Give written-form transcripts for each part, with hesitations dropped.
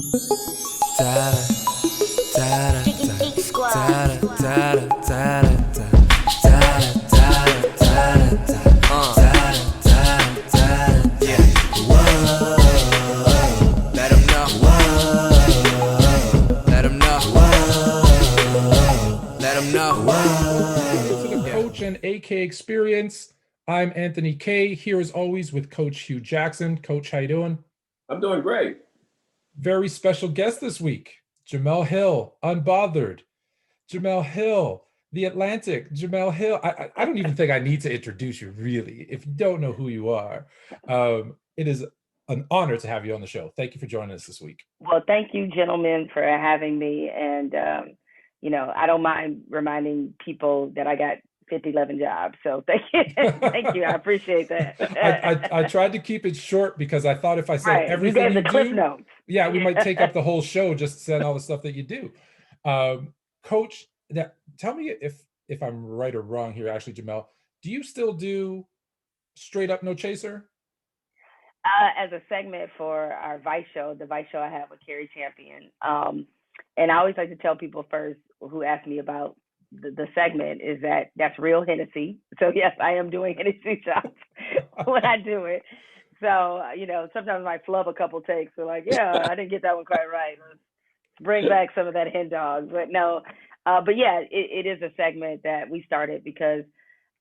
To the Coach and AK Experience. I'm Anthony K. Here as always with Coach Hugh Jackson. Coach, how you doing? I'm doing great. Very special guest this week, Jemele Hill, Unbothered. Jemele Hill, The Atlantic. Jemele Hill. I don't even think I need to introduce you, really, if you don't know who you are. It is an honor to have you on the show. Thank you for joining us this week. Well, thank you, gentlemen, for having me. And, I don't mind reminding people that I got 11 jobs. So thank you. Thank you. I appreciate that. I tried to keep it short because I thought if I said Right. everything you gave the cliff do, notes. yeah, we might take up the whole show just saying all the stuff that you do. Coach, tell me if I'm right or wrong here, actually, Jemele. Do you still do Straight Up No Chaser? As a segment for our Vice show, the Vice show I have with Carrie Champion. And I always like to tell people first who ask me about the segment is that's real Hennessy. So yes, I am doing Hennessy shots when I do it. So, sometimes I might flub a couple takes. So like, yeah, I didn't get that one quite right. Let's bring back some of that hen dog. But no, but yeah, it is a segment that we started because,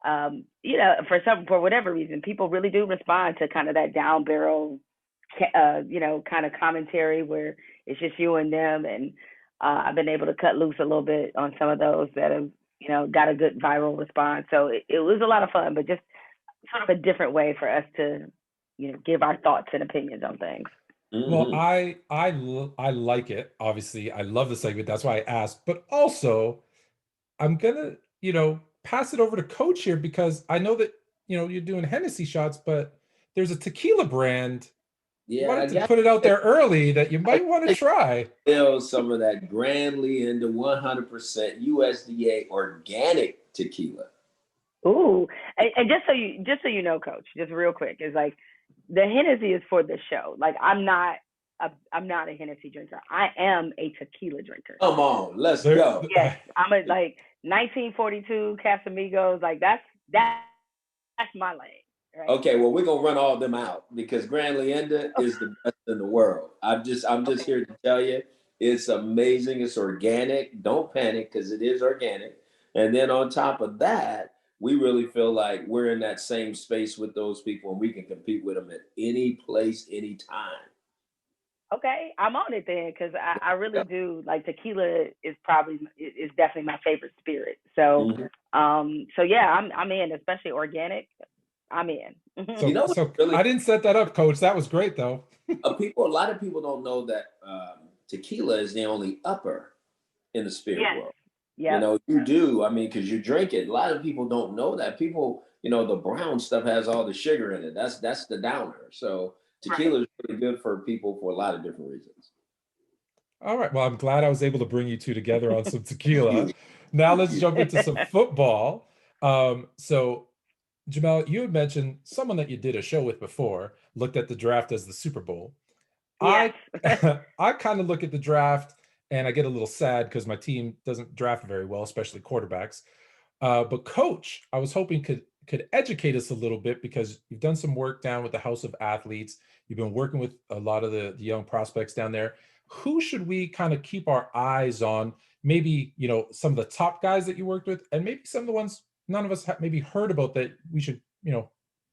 for whatever reason, people really do respond to kind of that down barrel, kind of commentary where it's just you and them. And I've been able to cut loose a little bit on some of those that have, got a good viral response. So it was a lot of fun, but just sort of a different way for us to, give our thoughts and opinions on things. Well, I like it. Obviously, I love the segment. That's why I asked. But also, I'm gonna, pass it over to Coach here because I know that you're doing Hennessy shots, but there's a tequila brand. Yeah, Wanted to put it out there early that you might want to try. Still some of that grandly into 100% USDA organic tequila. Ooh, and just so you know, Coach, just real quick, is like the Hennessy is for the show. Like I'm not a Hennessy drinker. I am a tequila drinker. Come on, let's go. Yes, I'm a 1942 Casamigos. Like that's my lane. Right? Okay, well, we're gonna run all of them out because Grand Leanda is the best in the world. I'm just here to tell you, it's amazing. It's organic. Don't panic because it is organic. And then on top of that, we really feel like we're in that same space with those people, and we can compete with them at any place, anytime. Okay, I'm on it then because I really do like tequila is definitely my favorite spirit. So so yeah, I'm in, especially organic. I'm in. So I didn't set that up, Coach. That was great though. A lot of people don't know that tequila is the only upper in the spirit world. Yeah. You do. I mean, because you drink it. A lot of people don't know that. People, the brown stuff has all the sugar in it. That's the downer. So tequila is really good for people for a lot of different reasons. All right. Well, I'm glad I was able to bring you two together on some tequila. Now let's jump into some football. So Jemele, you had mentioned someone that you did a show with before, looked at the draft as the Super Bowl. Yes. I kind of look at the draft and I get a little sad because my team doesn't draft very well, especially quarterbacks. But Coach, I was hoping could educate us a little bit because you've done some work down with the House of Athletes. You've been working with a lot of the young prospects down there. Who should we kind of keep our eyes on? Maybe, some of the top guys that you worked with, and maybe some of the ones none of us have maybe heard about that we should,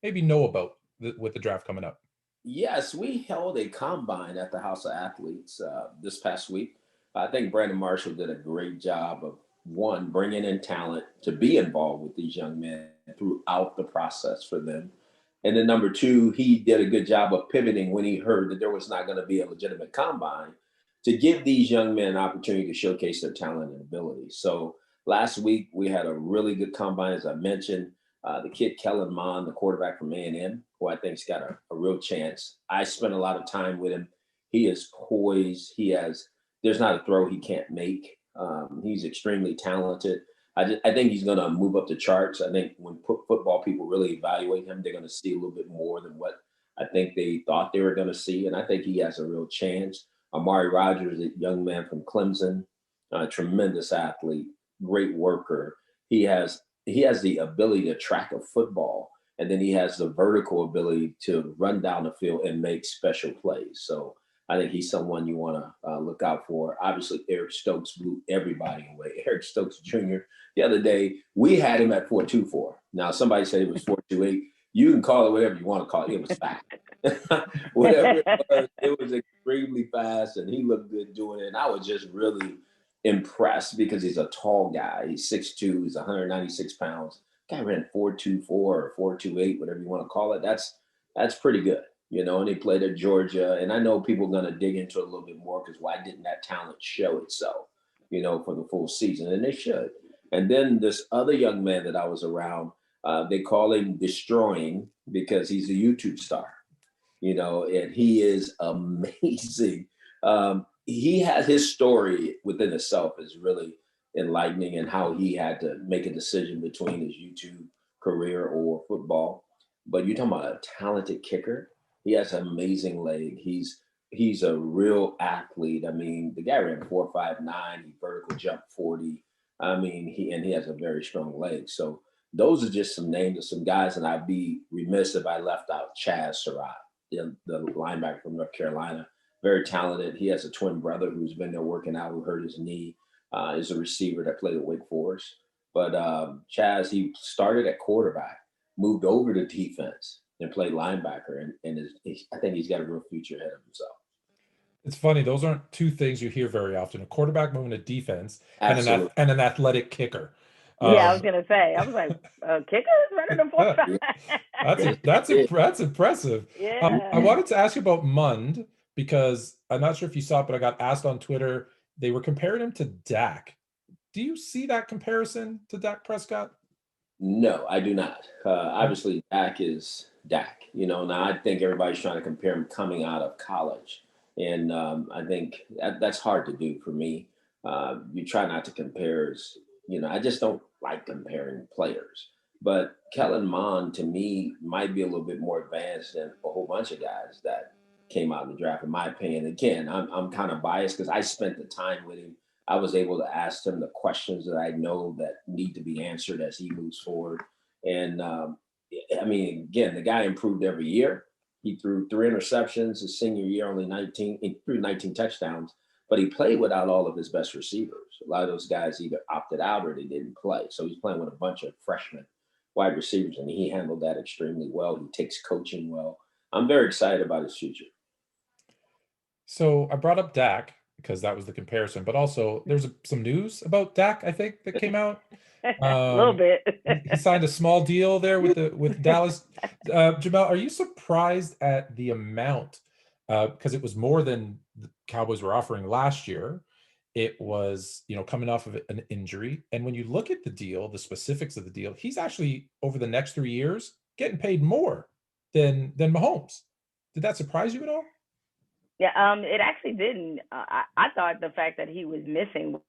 maybe know about with the draft coming up. Yes, we held a combine at the House of Athletes this past week. I think Brandon Marshall did a great job of, one, bringing in talent to be involved with these young men throughout the process for them. And then number two, he did a good job of pivoting when he heard that there was not going to be a legitimate combine to give these young men an opportunity to showcase their talent and ability. So last week, we had a really good combine, as I mentioned. The kid Kellen Mond, the quarterback from A&M, who I think's got a real chance. I spent a lot of time with him. He is poised. There's not a throw he can't make. He's extremely talented. I think he's going to move up the charts. I think when football people really evaluate him, they're going to see a little bit more than what I think they thought they were going to see. And I think he has a real chance. Amari Rogers, a young man from Clemson, a tremendous athlete, great worker. He has the ability to track a football, and then he has the vertical ability to run down the field and make special plays. So I think he's someone you want to look out for. Obviously, Eric Stokes blew everybody away. Eric Stokes Jr. The other day, we had him at 4.24. Now, somebody said it was 4.28. You can call it whatever you want to call it. It was fast. Whatever it was extremely fast, and he looked good doing it. And I was just really impressed because he's a tall guy. He's 6'2", he's 196 pounds. Guy ran 4.24 or 4.28, whatever you want to call it. That's pretty good, and he played at Georgia. And I know people are going to dig into it a little bit more because why didn't that talent show itself, for the full season? And they should. And then this other young man that I was around, they call him Destroying because he's a YouTube star, and he is amazing. He has his story within itself is really enlightening, and how he had to make a decision between his YouTube career or football. But you're talking about a talented kicker. He has an amazing leg. He's a real athlete. I mean, the guy ran 4.59. He vertical jumped 40. I mean, he has a very strong leg. So those are just some names of some guys, and I'd be remiss if I left out Chaz Surratt, the linebacker from North Carolina. Very talented. He has a twin brother who's been there working out, who hurt his knee. Is a receiver that played at Wake Forest. But Chaz, he started at quarterback, moved over to defense, and played linebacker. And I think he's got a real future ahead of himself. It's funny. Those aren't two things you hear very often: a quarterback moving to defense and an athletic kicker. Yeah, I was gonna say. I was like, kicker is running the 4.5. That's impressive. Yeah. I wanted to ask you about Mund because I'm not sure if you saw it, but I got asked on Twitter. They were comparing him to Dak. Do you see that comparison to Dak Prescott? No, I do not. Obviously, Dak is Dak. Now I think everybody's trying to compare him coming out of college. And I think that's hard to do for me. You try not to compare. I just don't like comparing players. But Kellen Mond, to me, might be a little bit more advanced than a whole bunch of guys that came out in the draft, in my opinion. Again, I'm kind of biased because I spent the time with him. I was able to ask him the questions that I know that need to be answered as he moves forward. And I mean, again, the guy improved every year. He threw 3 interceptions his senior year, he threw 19 touchdowns, but he played without all of his best receivers. A lot of those guys either opted out or they didn't play. So he's playing with a bunch of freshmen wide receivers, and he handled that extremely well. He takes coaching well. I'm very excited about his future. So I brought up Dak because that was the comparison, but also there's some news about Dak, I think, that came out. A little bit. He signed a small deal there with Dallas. Jemele, are you surprised at the amount? Because it was more than the Cowboys were offering last year. It was, coming off of an injury. And when you look at the deal, the specifics of the deal, he's actually over the next 3 years getting paid more than Mahomes. Did that surprise you at all? Yeah, it actually didn't. I thought the fact that he was missing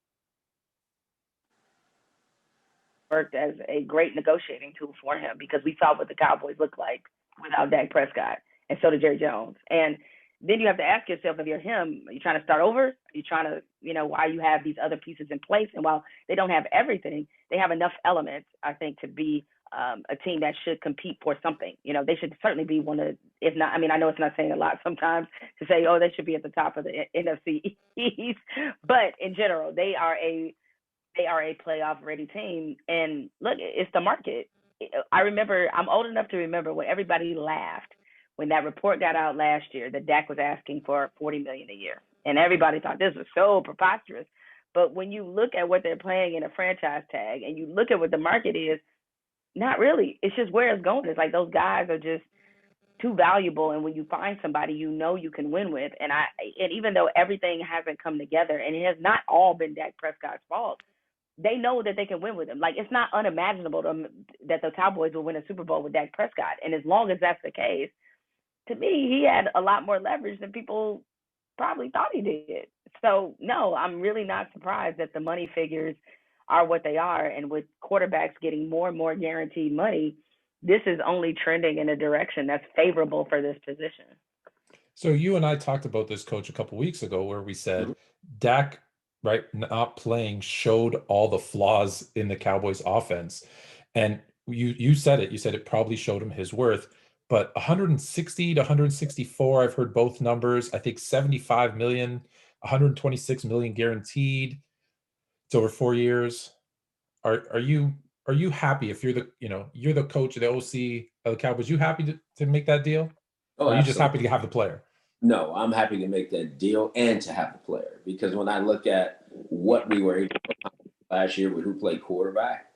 worked as a great negotiating tool for him because we saw what the Cowboys looked like without Dak Prescott, and so did Jerry Jones. And then you have to ask yourself, if you're him, are you trying to start over? Are you trying to, why you have these other pieces in place? And while they don't have everything, they have enough elements, I think, to be a team that should compete for something. They should certainly be one of, if not, I mean, I know it's not saying a lot sometimes to say, oh, they should be at the top of the NFC East, but in general, they are a playoff ready team. And look, it's the market. I'm old enough to remember when everybody laughed when that report got out last year that Dak was asking for $40 million a year. And everybody thought this was so preposterous. But when you look at what they're playing in a franchise tag and you look at what the market is, not really. It's just where it's going. It's like those guys are just too valuable. And when you find somebody you can win with, and even though everything hasn't come together, and it has not all been Dak Prescott's fault, they know that they can win with him. Like, it's not unimaginable that the Cowboys will win a Super Bowl with Dak Prescott. And as long as that's the case, to me, he had a lot more leverage than people probably thought he did. So, no, I'm really not surprised that the money figures are what they are. And with quarterbacks getting more and more guaranteed money, this is only trending in a direction that's favorable for this position. So you and I talked about this, coach, a couple weeks ago, where we Mhm. said Dak, right, not playing showed all the flaws in the Cowboys offense. And you said it. You said it probably showed him his worth. But 160 to 164, I've heard both numbers. I think 75 million, 126 million guaranteed. It's over 4 years. Are you happy if you're you're the coach of the OC of the Cowboys? You happy to make that deal? Oh, Or are you just absolutely. happy to have the player? No, I'm happy to make that deal and to have the player because when I look at what we were able to accomplish last year with who played quarterback,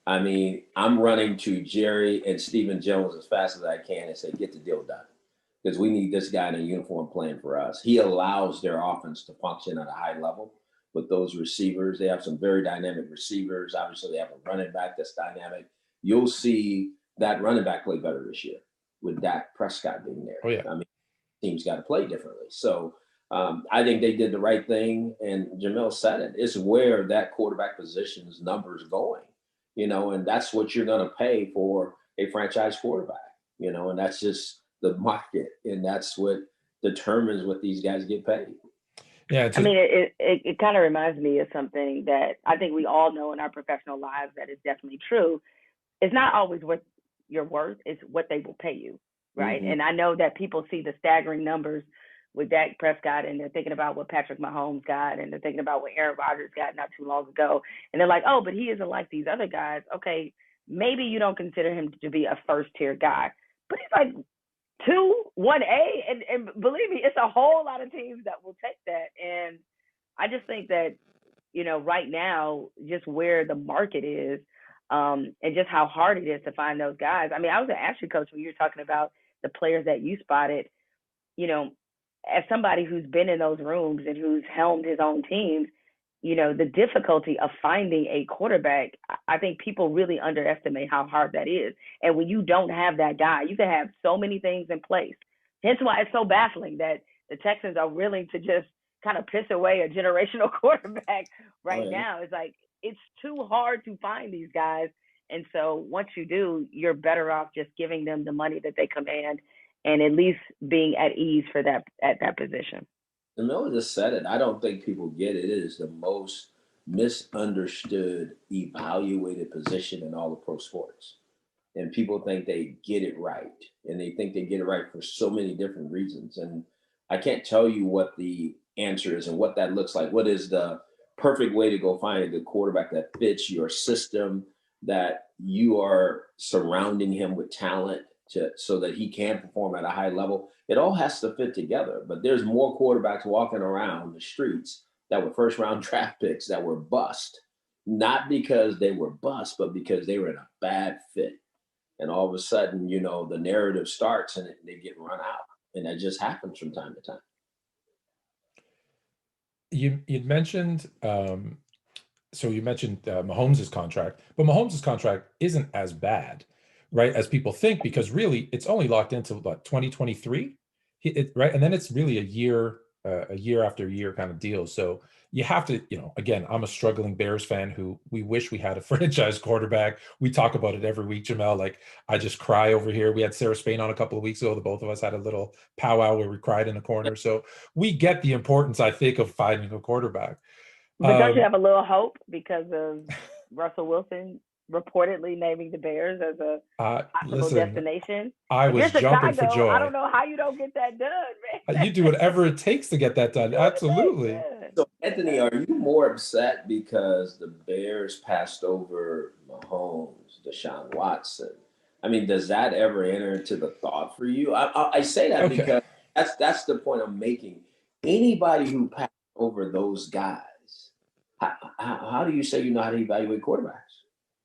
I mean, I'm running to Jerry and Stephen Jones as fast as I can and say, get the deal done. Because we need this guy in a uniform playing for us. He allows their offense to function at a high level with those receivers. They have some very dynamic receivers. Obviously, they have a running back that's dynamic. You'll see that running back play better this year with Dak Prescott being there. Oh yeah. I mean, teams got to play differently. So I think they did the right thing. And Jemele said it. It's where that quarterback position's numbers going, and that's what you're going to pay for a franchise quarterback, and that's just the market. And that's what determines what these guys get paid. Yeah, I mean, it kind of reminds me of something that I think we all know in our professional lives that is definitely true. It's not always what you're worth, it's what they will pay you, right? Mm-hmm. And I know that people see the staggering numbers with Dak Prescott and they're thinking about what Patrick Mahomes got and they're thinking about what Aaron Rodgers got not too long ago. And they're like, oh, but he isn't like these other guys. Okay, maybe you don't consider him to be a first tier guy, but he's like 1A, and believe me, it's a whole lot of teams that will take that. And I just think that right now, just where the market is, and just how hard it is to find those guys. I mean, I was going to ask you, coach, when you were talking about the players that you spotted, you know, as somebody who's been in those rooms and who's helmed his own teams, the difficulty of finding a quarterback, I think people really underestimate how hard that is. And when you don't have that guy, you can have so many things in place. Hence why it's so baffling that the Texans are willing to just kind of piss away a generational quarterback Oh, right yeah. now. It's like it's too hard to find these guys. And so once you do, you're better off just giving them the money that they command and at least being at ease for that at that position. Miller just said it. I don't think people get it. It is the most misunderstood, evaluated position in all of pro sports. And people think they get it right. And they think they get it right for so many different reasons. And I can't tell you what the answer is and what that looks like. What is the perfect way to go find a good quarterback that fits your system, that you are surrounding him with talent so that he can perform at a high level? It all has to fit together. But there's more quarterbacks walking around the streets that were first round draft picks that were bust, not because they were bust, but because they were in a bad fit. And all of a sudden, the narrative starts and they get run out. And that just happens from time to time. You'd mentioned so you mentioned Mahomes' contract, but Mahomes' contract isn't as bad, right, as people think, because really it's only locked into what, 2023, right, and then it's really a year after year kind of deal. So you have to, again, I'm a struggling Bears fan who we wish we had a franchise quarterback. We talk about it every week, Jemele. Like, I just cry over here. We had Sarah Spain on a couple of weeks ago. The both of us had a little powwow where we cried in a corner. So we get the importance, I think, of finding a quarterback. But don't you have a little hope because of Russell Wilson reportedly naming the Bears as a possible Listen, destination? I If you're was jumping for Chicago, I joy. don't know how you don't get that done, man. You do whatever it takes to get that You done. do what it takes, Absolutely. man. So, Anthony, are you more upset because the Bears passed over Mahomes, Deshaun Watson? I mean, does that ever enter into the thought for you? I say that Okay. because that's the point I'm making. Anybody who passed over those guys, how do you say you know how to evaluate quarterbacks?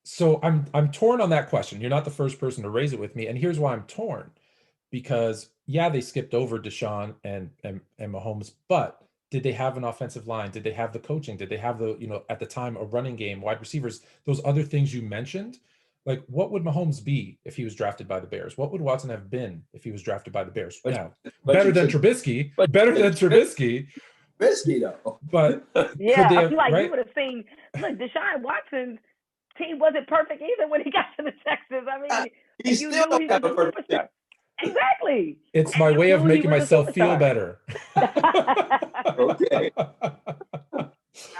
So I'm torn on that question. You're not the first person to raise it with me, and here's why I'm torn. Because yeah, they skipped over Deshaun and Mahomes, but did they have an offensive line? Did they have the coaching? Did they have the, at the time, a running game, wide receivers, those other things you mentioned? Like, what would Mahomes be if he was drafted by the Bears? What would Watson have been if he was drafted by the Bears? But Now, but better you than took Trubisky, but better you than took Trubisky, Trubisky though. but could Yeah, they I have, feel like you right? would have seen. Look, Deshaun Watson's team wasn't perfect either when he got to the Texans. I mean, He you still knew don't he was have a a perfect team. superstar. Exactly. It's And my you way of knew he making was a myself feel superstar. better. Okay.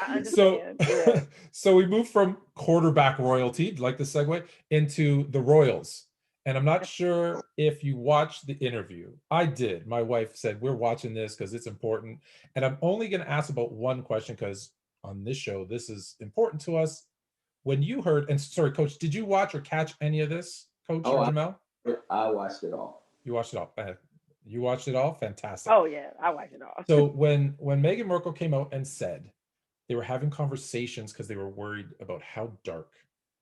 I So, understand. Yeah. so we move from quarterback royalty, like the segue, into the Royals. And I'm not sure if you watched the interview. I did. My wife said, we're watching this because it's important. And I'm only going to ask about one question because on this show, this is important to us. When you heard, and sorry, Coach, did you watch or catch any of this, Coach Oh, Jemele? I watched it all. You watched it all. You watched it all? Fantastic. Oh yeah, I watch it all. So when Meghan Markle came out and said they were having conversations because they were worried about how dark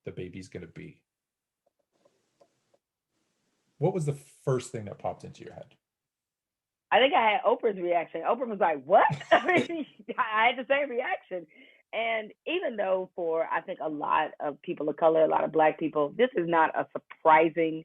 the baby's going to be, what was the first thing that popped into your head? I think I had Oprah's reaction. Oprah was like, "What?" I mean, I had the same reaction. And even though for I think a lot of people of color, a lot of Black people, this is not a surprising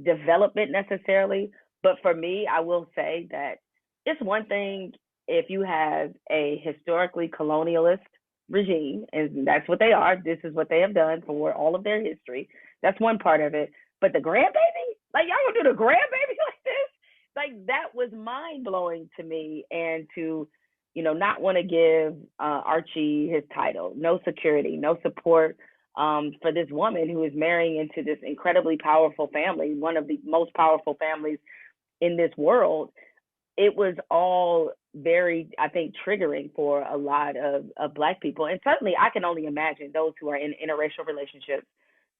development necessarily. But for me, I will say that it's one thing if you have a historically colonialist regime, and that's what they are. This is what they have done for all of their history. That's one part of it. But the grandbaby, like y'all gonna do the grandbaby like this? Like that was mind blowing to me, and to not want to give Archie his title, no security, no support for this woman who is marrying into this incredibly powerful family, one of the most powerful families in this world. It was all very, I think, triggering for a lot of Black people. And certainly I can only imagine those who are in interracial relationships,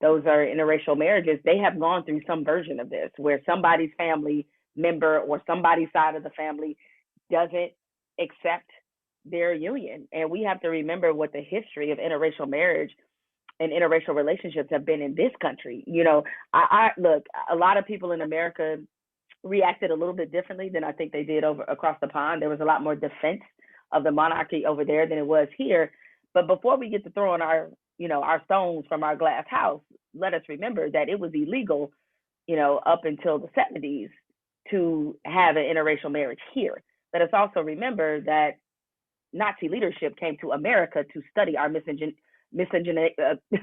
those are interracial marriages, they have gone through some version of this where somebody's family member or somebody's side of the family doesn't accept their union. And we have to remember what the history of interracial marriage and interracial relationships have been in this country. I look, a lot of people in America reacted a little bit differently than I think they did over across the pond. There was a lot more defense of the monarchy over there than it was here. But before we get to throwing our stones from our glass house, let us remember that it was illegal, up until the 70s to have an interracial marriage here. Let us also remember that Nazi leadership came to America to study our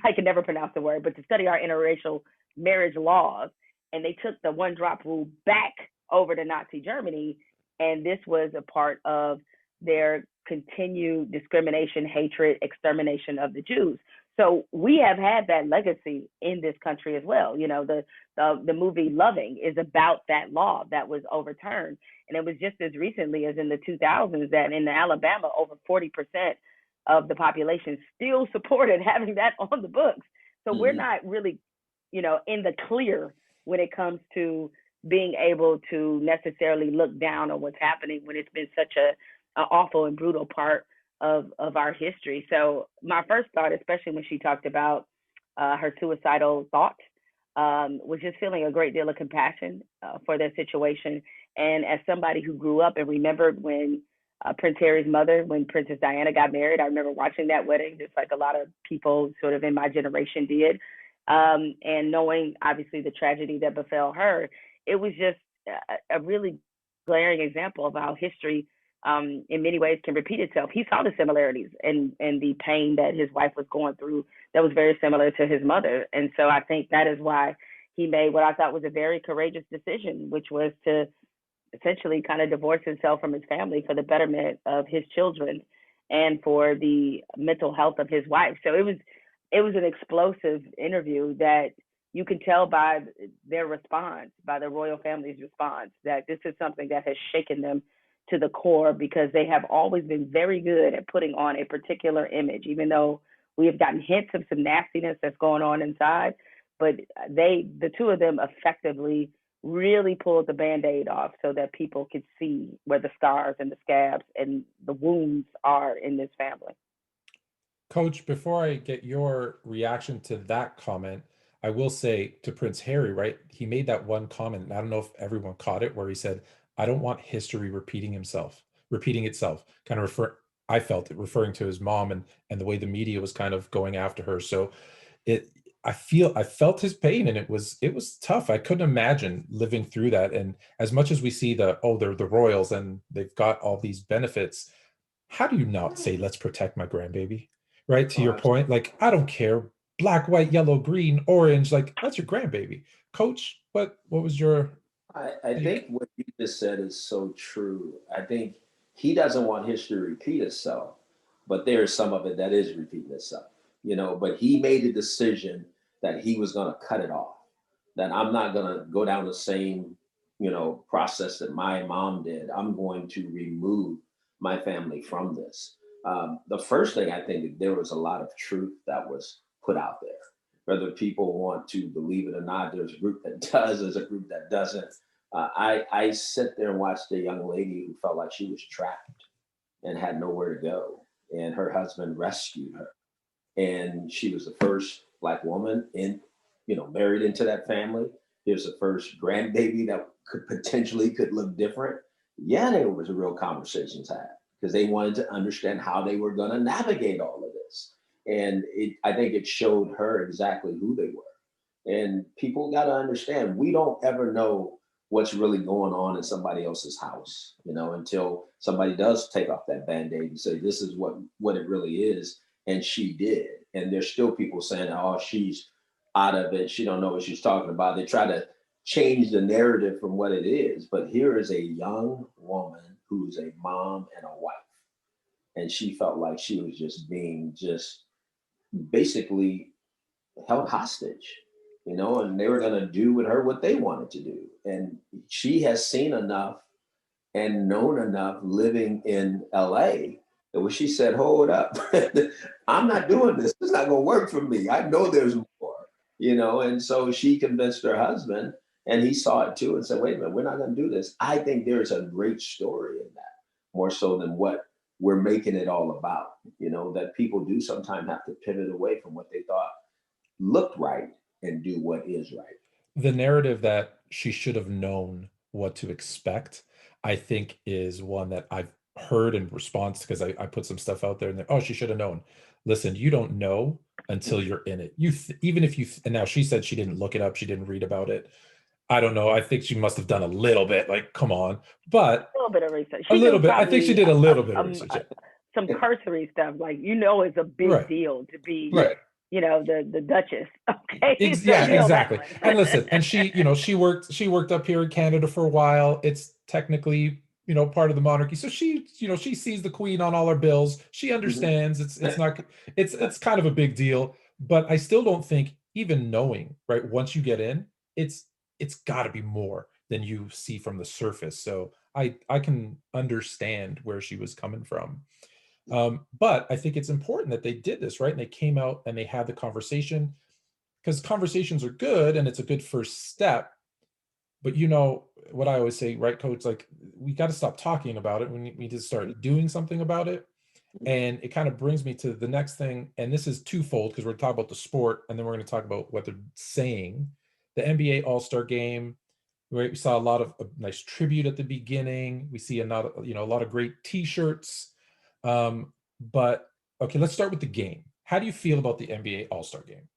I can never pronounce the word, but to study our interracial marriage laws. And they took the one drop rule back over to Nazi Germany. And this was a part of their continued discrimination, hatred, extermination of the Jews. So we have had that legacy in this country as well. The movie Loving is about that law that was overturned. And it was just as recently as in the 2000s that in Alabama, over 40% of the population still supported having that on the books. So we're not really, in the clear when it comes to being able to necessarily look down on what's happening when it's been such a awful and brutal part of our history. So my first thought, especially when she talked about her suicidal thoughts, was just feeling a great deal of compassion for their situation. And as somebody who grew up and remembered when Prince Harry's mother, when Princess Diana got married, I remember watching that wedding, just like a lot of people sort of in my generation did. And knowing obviously the tragedy that befell her, it was just a really glaring example of how history in many ways can repeat itself. He saw the similarities and the pain that his wife was going through that was very similar to his mother. And so I think that is why he made what I thought was a very courageous decision, which was to essentially kind of divorce himself from his family for the betterment of his children and for the mental health of his wife. So it was an explosive interview that you can tell by their response, by the royal family's response, that this is something that has shaken them to the core, because they have always been very good at putting on a particular image, even though we have gotten hints of some nastiness that's going on inside. But the two of them effectively really pulled the Band-Aid off so that people could see where the scars and the scabs and the wounds are in this family. Coach, before I get your reaction to that comment, I will say to Prince Harry, right? He made that one comment, and I don't know if everyone caught it, where he said, I don't want history repeating itself, kind of I felt it referring to his mom and the way the media was kind of going after her. So I felt his pain, and it was tough. I couldn't imagine living through that. And as much as we see they're the royals and they've got all these benefits, how do you not say, let's protect my grandbaby? Right? To your point, like, I don't care, black, white, yellow, green, orange, like, that's your grandbaby. Coach, what was your I think what you just said is so true. I think he doesn't want history to repeat itself, but there's some of it that is repeating itself, but he made a decision that he was going to cut it off, that I'm not going to go down the same, process that my mom did. I'm going to remove my family from this. The first thing, I think that there was a lot of truth that was put out there. Whether people want to believe it or not, there's a group that does, there's a group that doesn't. I sit there and watch the young lady who felt like she was trapped and had nowhere to go, and her husband rescued her. And she was the first Black woman married into that family. Here's the first grandbaby that could look different. Yeah, there was real conversations had because they wanted to understand how they were going to navigate all of this. And I think it showed her exactly who they were. And people got to understand, we don't ever know what's really going on in somebody else's house, until somebody does take off that band-aid and say, this is what it really is. And she did. And there's still people saying, oh, she's out of it. She don't know what she's talking about. They try to change the narrative from what it is. But here is a young woman who's a mom and a wife. And she felt like she was just being basically held hostage, and they were going to do with her what they wanted to do. And she has seen enough and known enough living in LA that when she said, hold up, I'm not doing this. It's not going to work for me. I know there's more, and so she convinced her husband, and he saw it too and said, wait a minute, we're not going to do this. I think there's a great story in that, more so than what we're making it all about, that people do sometimes have to pivot away from what they thought looked right and do what is right. The narrative that she should have known what to expect, I think, is one that I've heard in response because I put some stuff out there and oh, she should have known. Listen, you don't know until you're in it. Even if you, and now she said she didn't look it up, she didn't read about it. I don't know. I think she must have done a little bit. Like, come on, but a little bit of research. A little bit. I think she did a little bit of research. Some cursory stuff, like it's a big deal to be right. The Duchess. Okay. Yeah, exactly. And listen, and she worked up here in Canada for a while. It's technically, part of the monarchy. So she sees the Queen on all her bills. She understands it's kind of a big deal, but I still don't think, even knowing, right, once you get in, it's got to be more than you see from the surface. So I can understand where she was coming from. But I think it's important that they did this, right? And they came out and they had the conversation, because conversations are good and it's a good first step. But what I always say, right, Coach, like, we got to stop talking about it. We need to start doing something about it. And it kind of brings me to the next thing. And this is twofold, because we're talking about the sport and then we're going to talk about what they're saying. The NBA All-Star Game, right? We saw a lot of nice tribute at the beginning. We see a lot of great T-shirts. But okay, let's start with the game. How do you feel about the NBA All-Star Game?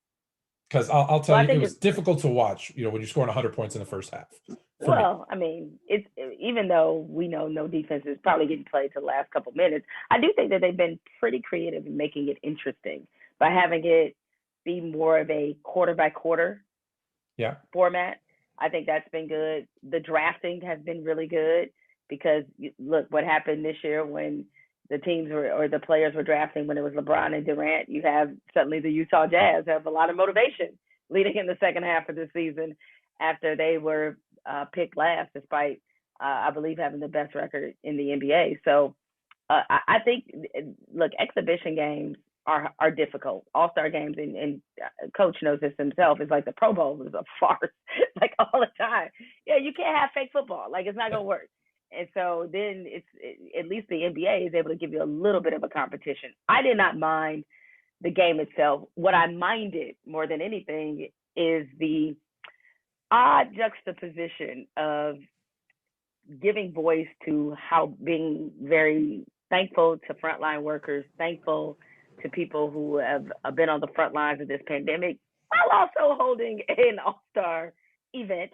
Because I'll tell you, it was difficult to watch, when you're scoring 100 points in the first half. Well, I mean, it's, even though we know no defense is probably getting played to the last couple minutes, I do think that they've been pretty creative in making it interesting by having it be more of a quarter by quarter format. I think that's been good. The drafting has been really good because look what happened this year when the teams or the players were drafting when it was LeBron and Durant. You have suddenly the Utah Jazz have a lot of motivation leading in the second half of the season after they were picked last, despite I believe having the best record in the NBA. So I think, look, exhibition games are difficult. All-star games, and Coach knows this himself, is like the Pro Bowl is a farce, like all the time. Yeah, you can't have fake football. Like, it's not going to work. And so then at least the NBA is able to give you a little bit of a competition. I did not mind the game itself. What I minded more than anything is the odd juxtaposition of giving voice to how being very thankful to frontline workers, thankful to people who have been on the front lines of this pandemic, while also holding an all-star event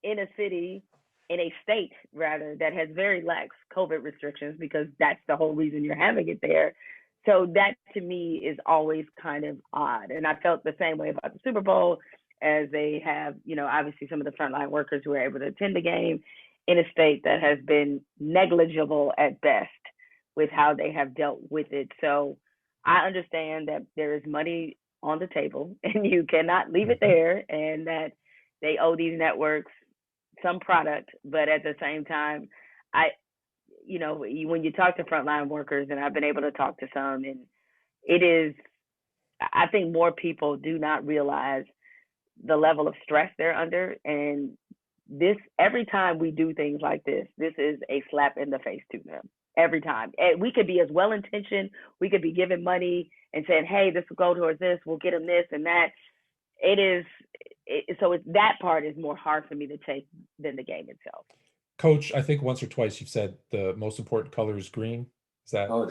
in a city, in a state rather, that has very lax COVID restrictions, because that's the whole reason you're having it there. So that to me is always kind of odd. And I felt the same way about the Super Bowl. as they have, obviously some of the frontline workers who are able to attend the game in a state that has been negligible at best with how they have dealt with it. So I understand that there is money on the table and you cannot leave it there, and that they owe these networks some product. But at the same time, when you talk to frontline workers, and I've been able to talk to some, and it is, I think more people do not realize the level of stress they're under. And this, every time we do things like this is a slap in the face to them. Every time. And we could be as well intentioned, we could be giving money and saying, hey, this will go towards this, we'll get them this and that. So that part is more hard for me to take than the game itself. Coach, I think once or twice you've said the most important color is green. Is that? Oh,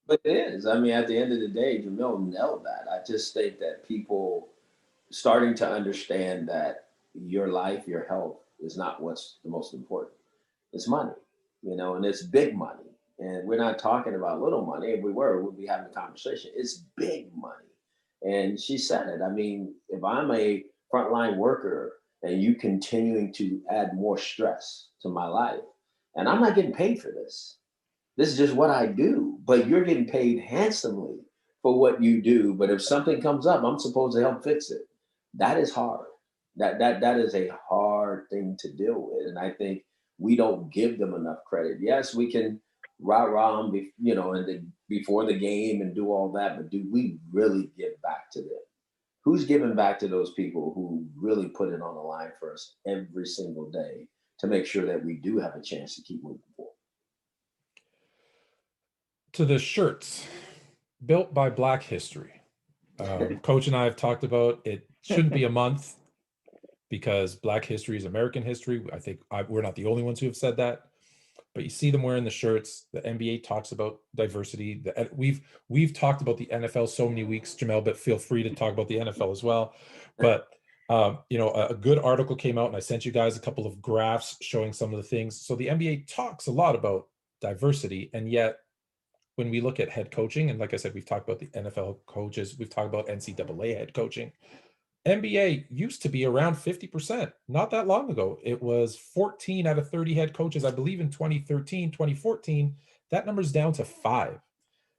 but it is. I mean, at the end of the day, Jemele nailed that. I just think that people starting to understand that your life, your health is not what's the most important. It's money, and it's big money. And we're not talking about little money. If we were, we'd be having a conversation. It's big money. And she said it. I mean, if I'm a frontline worker and you continuing to add more stress to my life, and I'm not getting paid for this. This is just what I do, but you're getting paid handsomely for what you do. But if something comes up, I'm supposed to help fix it. That is hard. That is a hard thing to deal with. And I think we don't give them enough credit. Yes, we can rah-rah them, before the game and do all that, but do we really give back to them? Who's giving back to those people who really put it on the line for us every single day to make sure that we do have a chance to keep moving forward? To the shirts built by Black history. Coach and I have talked about it shouldn't be a month because Black history is American history. I think we're not the only ones who have said that, but you see them wearing the shirts. The NBA talks about diversity. We've talked about the NFL so many weeks, Jemele, but feel free to talk about the NFL as well. But a good article came out and I sent you guys a couple of graphs showing some of the things. So the NBA talks a lot about diversity, and yet when we look at head coaching, and like I said, we've talked about the NFL coaches, we've talked about NCAA head coaching. NBA used to be around 50%. Not that long ago, it was 14 out of 30 head coaches. I believe in 2013, 2014, that number's down to 5.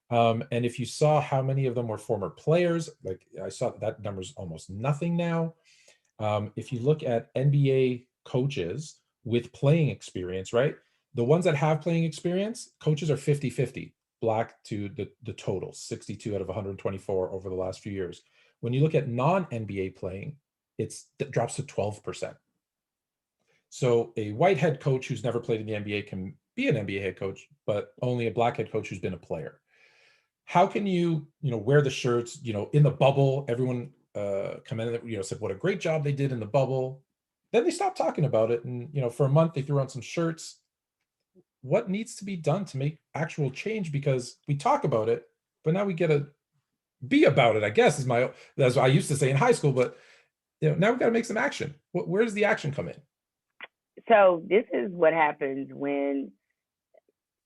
And if you saw how many of them were former players, like I saw that number's almost nothing now. If you look at NBA coaches with playing experience, right? The ones that have playing experience, coaches are 50-50, Black to the total, 62 out of 124 over the last few years. When you look at non-NBA playing, it drops to 12%. So a white head coach who's never played in the NBA can be an NBA head coach, but only a Black head coach who's been a player. How can you wear the shirts, in the bubble, everyone commented, said what a great job they did in the bubble. Then they stopped talking about it. And, for a month they threw on some shirts. What needs to be done to make actual change? Because we talk about it, but now we get to be about it, I guess, that's what I used to say in high school, but now we've got to make some action. Where does the action come in? So this is what happens when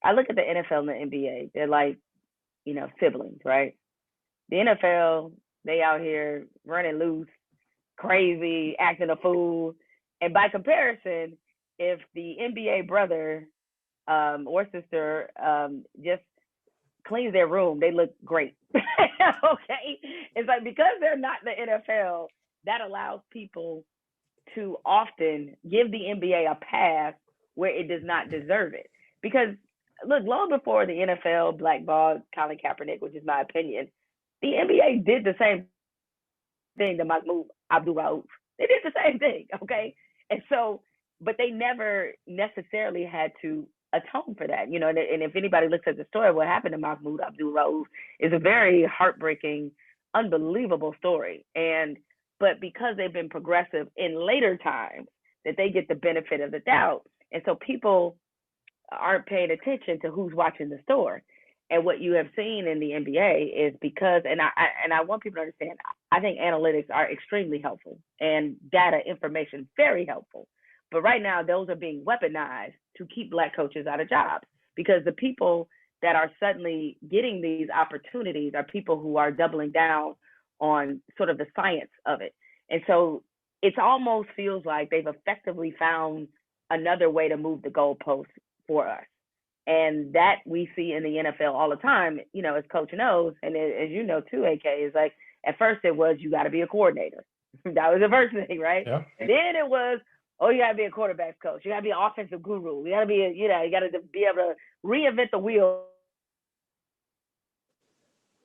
I look at the NFL and the NBA. They're like, siblings, right? The NFL, they out here running loose, crazy, acting a fool. And by comparison, if the NBA brother or sister just cleans their room, they look great. Okay? It's like, because they're not the NFL, that allows people to often give the NBA a pass where it does not deserve it. Because look, long before the NFL blackballed Colin Kaepernick, which is my opinion, the NBA did the same thing to Mahmoud Abdul-Rauf. They did the same thing, okay? And so, but they never necessarily had to atone for that, and if anybody looks at the story of what happened to Mahmoud Abdul-Rauf, is a very heartbreaking, unbelievable story. But because they've been progressive in later times, that they get the benefit of the doubt. And so people aren't paying attention to who's watching the store. And what you have seen in the NBA is because, and I want people to understand, I think analytics are extremely helpful and data information very helpful. But right now, those are being weaponized to keep Black coaches out of jobs, because the people that are suddenly getting these opportunities are people who are doubling down on sort of the science of it. And so it almost feels like they've effectively found another way to move the goalposts for us. And that we see in the NFL all the time, you know, as coach knows, and as you know too, AK, is like at first it was you got to be a coordinator. That was the first thing, right? Yeah. And then it was, oh, you got to be a quarterback coach. You got to be an offensive guru. You got to be, you got to be able to reinvent the wheel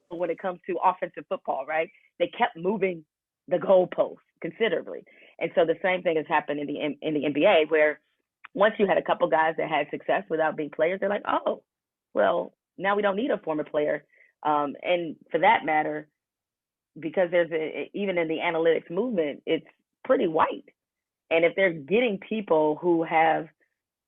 when it comes to offensive football, right? They kept moving the goalposts considerably. And so the same thing has happened in the NBA, where once you had a couple guys that had success without being players, they're like, oh, well, now we don't need a former player. And for that matter, because even in the analytics movement, it's pretty white. And if they're getting people who have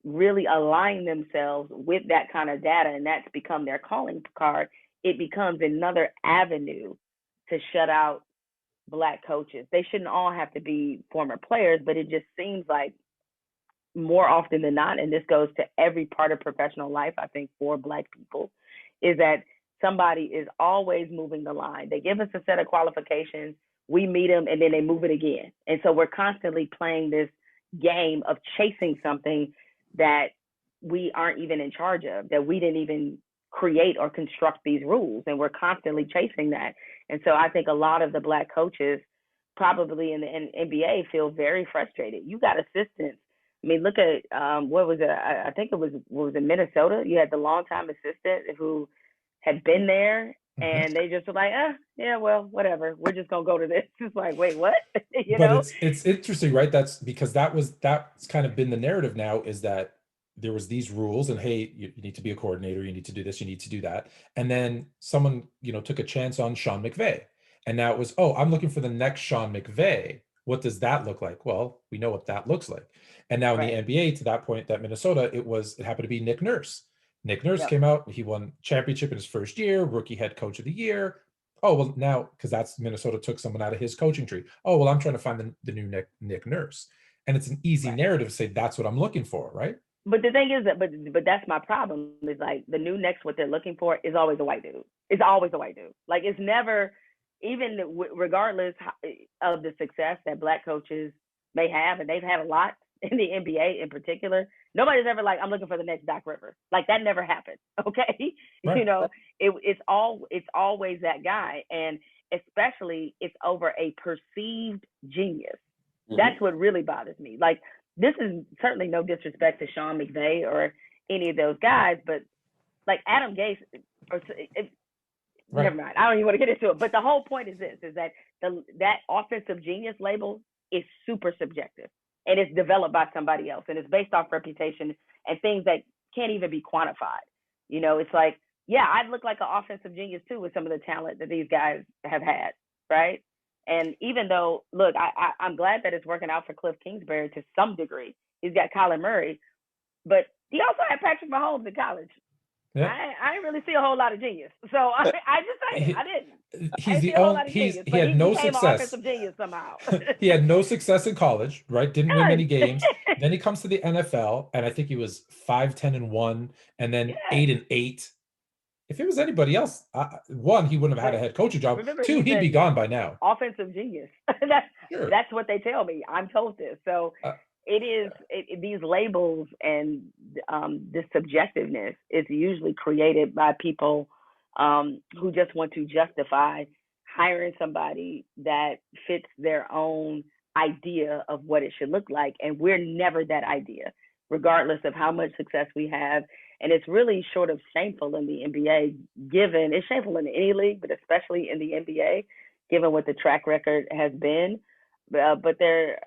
really aligned themselves with that kind of data, and that's become their calling card, it becomes another avenue to shut out Black coaches. They shouldn't all have to be former players, but it just seems like more often than not, and this goes to every part of professional life, I think, for Black people, is that somebody is always moving the line. They give us a set of qualifications, we meet them, and then they move it again. And so we're constantly playing this game of chasing something that we aren't even in charge of, that we didn't even create or construct these rules, and we're constantly chasing that. And so I think a lot of the Black coaches probably in the NBA feel very frustrated. You got assistants. I mean, look at what was it? I think it was in Minnesota. You had the longtime assistant who had been there, and they just were like, yeah, well, whatever. We're just gonna go to this. It's like, wait, what? you But know? it's interesting, right? That's because that's kind of been the narrative now, is that there was these rules, and hey, you need to be a coordinator, you need to do this, you need to do that. And then someone, took a chance on Sean McVay. And now it was, oh, I'm looking for the next Sean McVay. What does that look like? Well, we know what that looks like. And now in the NBA, to that point, that Minnesota, it happened to be Nick Nurse. Nick Nurse came out, he won championship in his first year, rookie head coach of the year. Oh, well, now, because that's Minnesota took someone out of his coaching tree. Oh, well, I'm trying to find the new Nick Nurse. And it's an easy narrative to say, that's what I'm looking for, right? But the thing is that, but that's my problem, is like the new next, what they're looking for is always a white dude. It's always a white dude. Like it's never, even regardless of the success that Black coaches may have, and they've had a lot in the NBA in particular, nobody's ever like, I'm looking for the next Doc Rivers. Like that never happened. Okay. Right. It's always that guy. And especially it's over a perceived genius. Mm-hmm. That's what really bothers me. Like, this is certainly no disrespect to Sean McVay or any of those guys, but like Adam Gase, never mind. I don't even want to get into it. But the whole point is this: is that that offensive genius label is super subjective, and it's developed by somebody else, and it's based off reputation and things that can't even be quantified. It's like, yeah, I'd look like an offensive genius too with some of the talent that these guys have had, right? And even though, look, I'm glad that it's working out for Cliff Kingsbury to some degree. He's got Kyler Murray, but he also had Patrick Mahomes in college. Yeah. I didn't really see a whole lot of genius. So I just say I didn't. He had no success. Offensive genius somehow. He had no success in college, right? Didn't win many games. Then he comes to the NFL, and I think he was 5-10-1, and then 8-8. If it was anybody else, one, he wouldn't have had a head coaching job. Remember, two, he'd be gone by now. Offensive genius. That's what they tell me. I'm told this. So these labels and this subjectiveness is usually created by people who just want to justify hiring somebody that fits their own idea of what it should look like. And we're never that idea, regardless of how much success we have. And it's really sort of shameful in the NBA, given it's shameful in any league, but especially in the NBA, given what the track record has been. But there's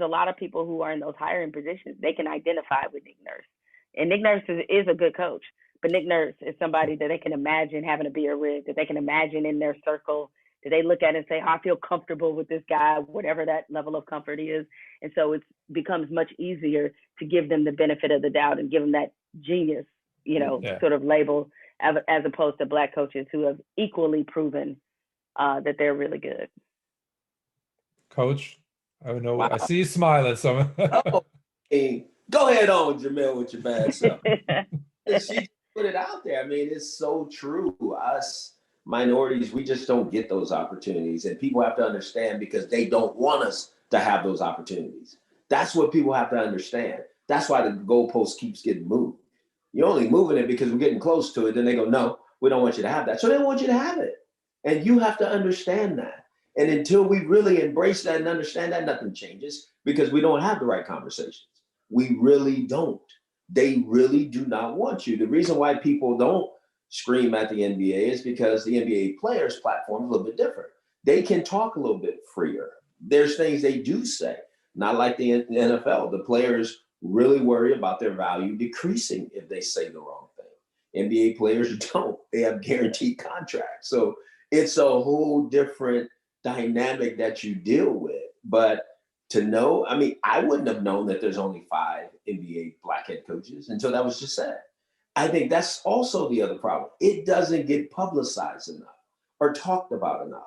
a lot of people who are in those hiring positions. They can identify with Nick Nurse, and Nick Nurse is a good coach. But Nick Nurse is somebody that they can imagine having a beer with, that they can imagine in their circle, that they look at and say, I feel comfortable with this guy, whatever that level of comfort is. And so it becomes much easier to give them the benefit of the doubt and give them that genius, sort of label, as opposed to Black coaches who have equally proven that they're really good. Coach, I don't know. Wow. I see you smiling. So hey, go ahead on, Jemele, with your bad stuff. She put it out there. I mean, it's so true. Us minorities, we just don't get those opportunities. And people have to understand, because they don't want us to have those opportunities. That's what people have to understand. That's why the goalpost keeps getting moved. You're only moving it because we're getting close to it. Then they go, no, we don't want you to have that. So they don't want you to have it. And you have to understand that. And until we really embrace that and understand that, nothing changes, because we don't have the right conversations. We really don't. They really do not want you. The reason why people don't scream at the NBA is because the NBA players' platform is a little bit different. They can talk a little bit freer. There's things they do say, not like the NFL. The players really worry about their value decreasing if they say the wrong thing. NBA players don't. They have guaranteed contracts. So it's a whole different dynamic that you deal with. But to know, I mean, I wouldn't have known that there's only 5 NBA black head coaches until that was just said. I think that's also the other problem. It doesn't get publicized enough or talked about enough.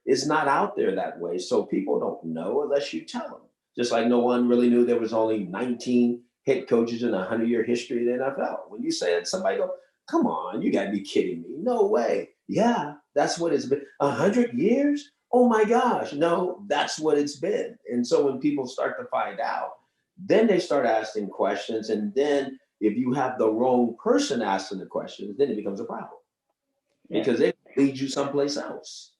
It's not out there that way. So people don't know unless you tell them. Just like no one really knew there was only 19 head coaches in a 100-year history of the NFL. When you say it, somebody go, come on, you gotta be kidding me. No way. Yeah, that's what it's been. 100 years? Oh my gosh. No, that's what it's been. And so when people start to find out, then they start asking questions. And then if you have the wrong person asking the questions, then it becomes a problem, because it leads you someplace else.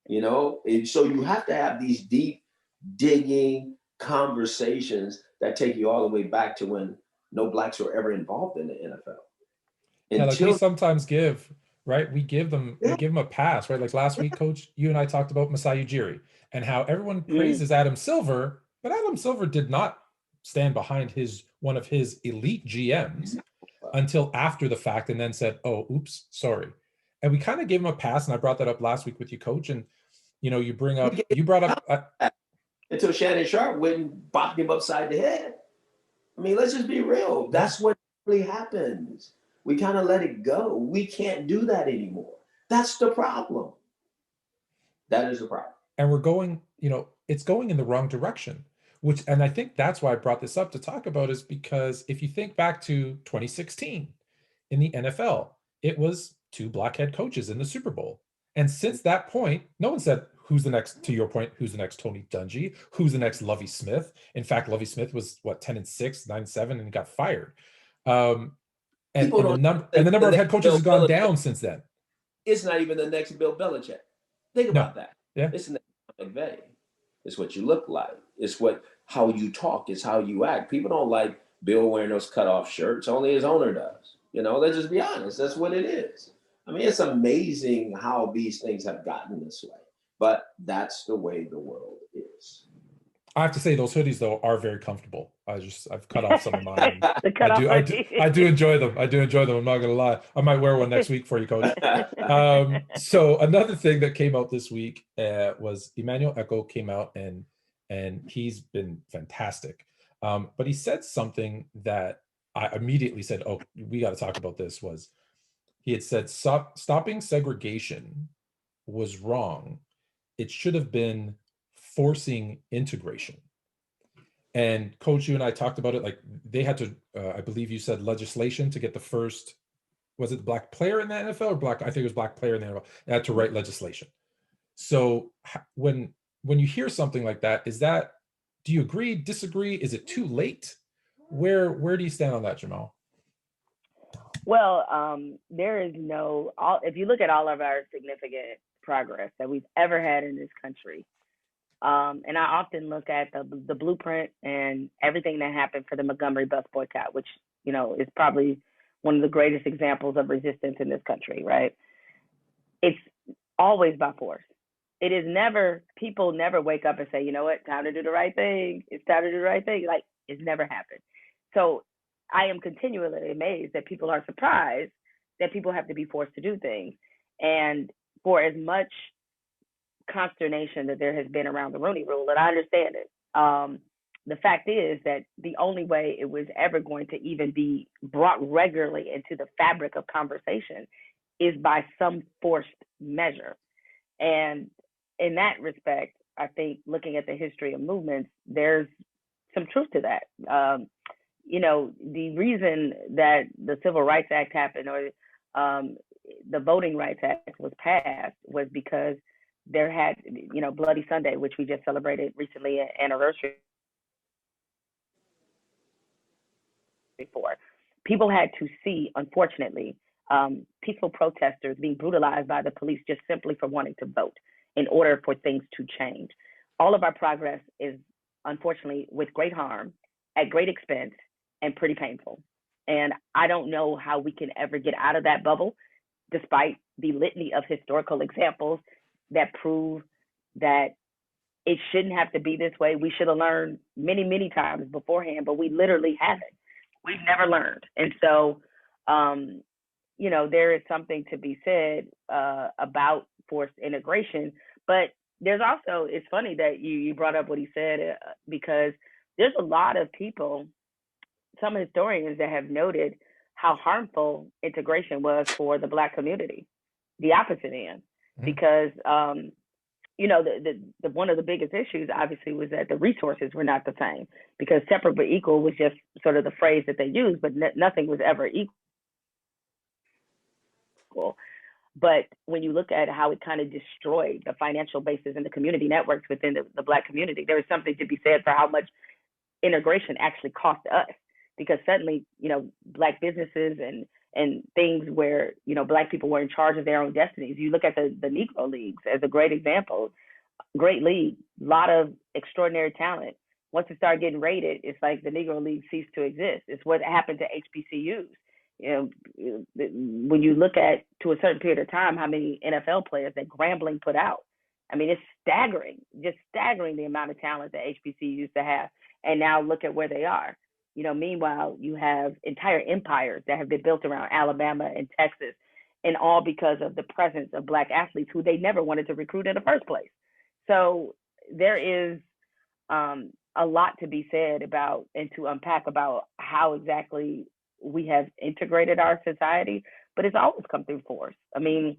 And so you have to have these deep digging conversations that take you all the way back to when no blacks were ever involved in the NFL. Yeah, like we sometimes give, right? We give them a pass, right? Like last week, Coach, you and I talked about Masai Ujiri and how everyone praises Adam Silver, but Adam Silver did not stand behind one of his elite GMs until after the fact, and then said, "Oh, oops, sorry." And we kind of gave him a pass, and I brought that up last week with you, Coach. And you brought up until Shannon Sharp went and bopped him upside the head. I mean, let's just be real. That's what really happens. We kind of let it go. We can't do that anymore. That's the problem. That is the problem. And we're going, it's going in the wrong direction, and I think that's why I brought this up to talk about, is because if you think back to 2016 in the NFL, it was 2 black head coaches in the Super Bowl. And since that point, no one said, who's the next, to your point, who's the next Tony Dungy? Who's the next Lovie Smith? In fact, Lovie Smith was 10-6, 9-7, and got fired. And the number of head coaches has gone down since then. It's not even the next Bill Belichick. Think about that. Yeah. It's the next McVay. It's what you look like. It's how you talk. It's how you act. People don't like Bill wearing those cutoff shirts. Only his owner does. Let's just be honest. That's what it is. I mean, it's amazing how these things have gotten this way, but that's the way the world is. I have to say, those hoodies though are very comfortable. I've cut off some of mine. I do enjoy them. I'm not gonna lie. I might wear one next week for you, Coach. So another thing that came out this week was Emmanuel Echo came out and he's been fantastic. But he said something that I immediately said, "Oh, we got to talk about this." He had said stopping segregation was wrong. It should have been forcing integration. And Coach, you and I talked about it. Like they had to, I believe you said legislation to get the first, was it the black player in the NFL or black? I think it was black player in the NFL. They had to write legislation. So when you hear something like that, do you agree, disagree? Is it too late? Where do you stand on that, Jemele? Well, there is if you look at all of our significant progress that we've ever had in this country, and I often look at the blueprint and everything that happened for the Montgomery bus boycott, which, is probably one of the greatest examples of resistance in this country, right? It's always by force. It is never, people never wake up and say, you know what, time to do the right thing. It's time to do the right thing. Like, it's never happened. So I am continually amazed that people are surprised that people have to be forced to do things. And for as much consternation that there has been around the Rooney Rule, and I understand it, the fact is that the only way it was ever going to even be brought regularly into the fabric of conversation is by some forced measure. And in that respect, I think looking at the history of movements, there's some truth to that. The reason that the Civil Rights Act happened, or um, the Voting Rights Act was passed was because there had, Bloody Sunday, which we just celebrated recently, an anniversary for. People had to see, unfortunately, peaceful protesters being brutalized by the police just simply for wanting to vote in order for things to change. All of our progress is, unfortunately, with great harm, at great expense, and pretty painful. And I don't know how we can ever get out of that bubble, despite the litany of historical examples that prove that it shouldn't have to be this way. We should have learned many, many times beforehand, but we literally haven't. We've never learned. And so, there is something to be said about forced integration. But there's also, it's funny that you brought up what he said, because there's a lot of people, some historians, that have noted how harmful integration was for the Black community, the opposite end, because the one of the biggest issues obviously was that the resources were not the same, because separate but equal was just sort of the phrase that they used, but nothing was ever equal. But when you look at how it kind of destroyed the financial basis and the community networks within the Black community, there is something to be said for how much integration actually cost us, because suddenly, Black businesses and things where, Black people were in charge of their own destinies. You look at the Negro Leagues as a great example, great league, a lot of extraordinary talent. Once it started getting raided, it's like the Negro League ceased to exist. It's what happened to HBCUs. When you look at, to a certain period of time, how many NFL players that Grambling put out. I mean, it's staggering, just staggering the amount of talent that HBCUs used to have. And now look at where they are. Meanwhile, you have entire empires that have been built around Alabama and Texas, and all because of the presence of Black athletes who they never wanted to recruit in the first place. So there is a lot to be said about and to unpack about how exactly we have integrated our society, but it's always come through force. I mean,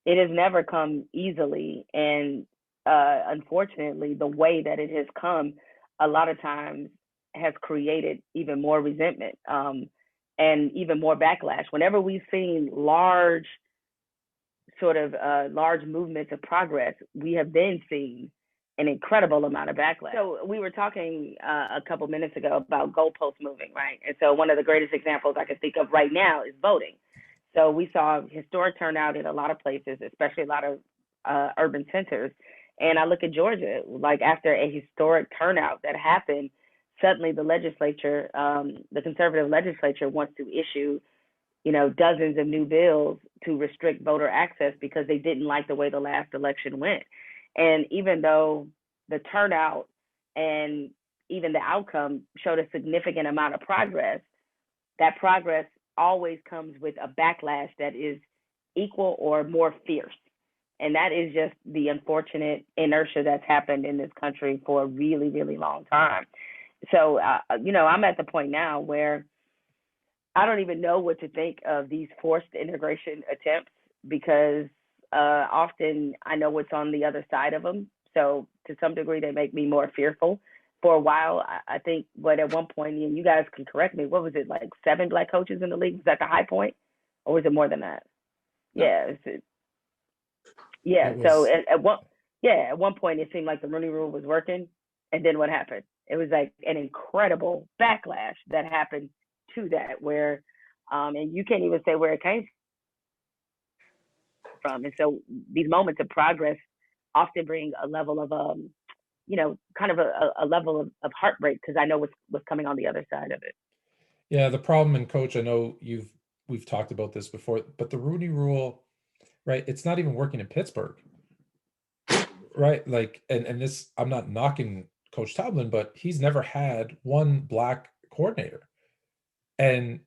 it has never come easily. And unfortunately, the way that it has come, a lot of times has created even more resentment and even more backlash. Whenever we've seen large movements of progress, we have then seen an incredible amount of backlash. So we were talking a couple minutes ago about goalposts moving, right? And so one of the greatest examples I can think of right now is voting. So we saw historic turnout in a lot of places, especially a lot of urban centers. And I look at Georgia, like after a historic turnout that happened, suddenly the legislature, the conservative legislature, wants to issue, dozens of new bills to restrict voter access because they didn't like the way the last election went. And even though the turnout and even the outcome showed a significant amount of progress, that progress always comes with a backlash that is equal or more fierce. And that is just the unfortunate inertia that's happened in this country for a really, really long time. So, I'm at the point now where I don't even know what to think of these forced integration attempts, because often I know what's on the other side of them. So to some degree, they make me more fearful. For a while, I think, but at one point, and you guys can correct me, what was it, like 7 Black coaches in the league? Was that the high point? Or was it more than that? No. So at one point, it seemed like the Rooney Rule was working. And then what happened? It was like an incredible backlash that happened to that, where, and you can't even say where it came from. And so these moments of progress often bring a level of, kind of a level of heartbreak, because I know what's coming on the other side of it. Yeah, the problem, and Coach, I know we've talked about this before, but the Rooney Rule, right? It's not even working in Pittsburgh, right? Like, and this, I'm not knocking Coach Tomlin, but he's never had one Black coordinator. And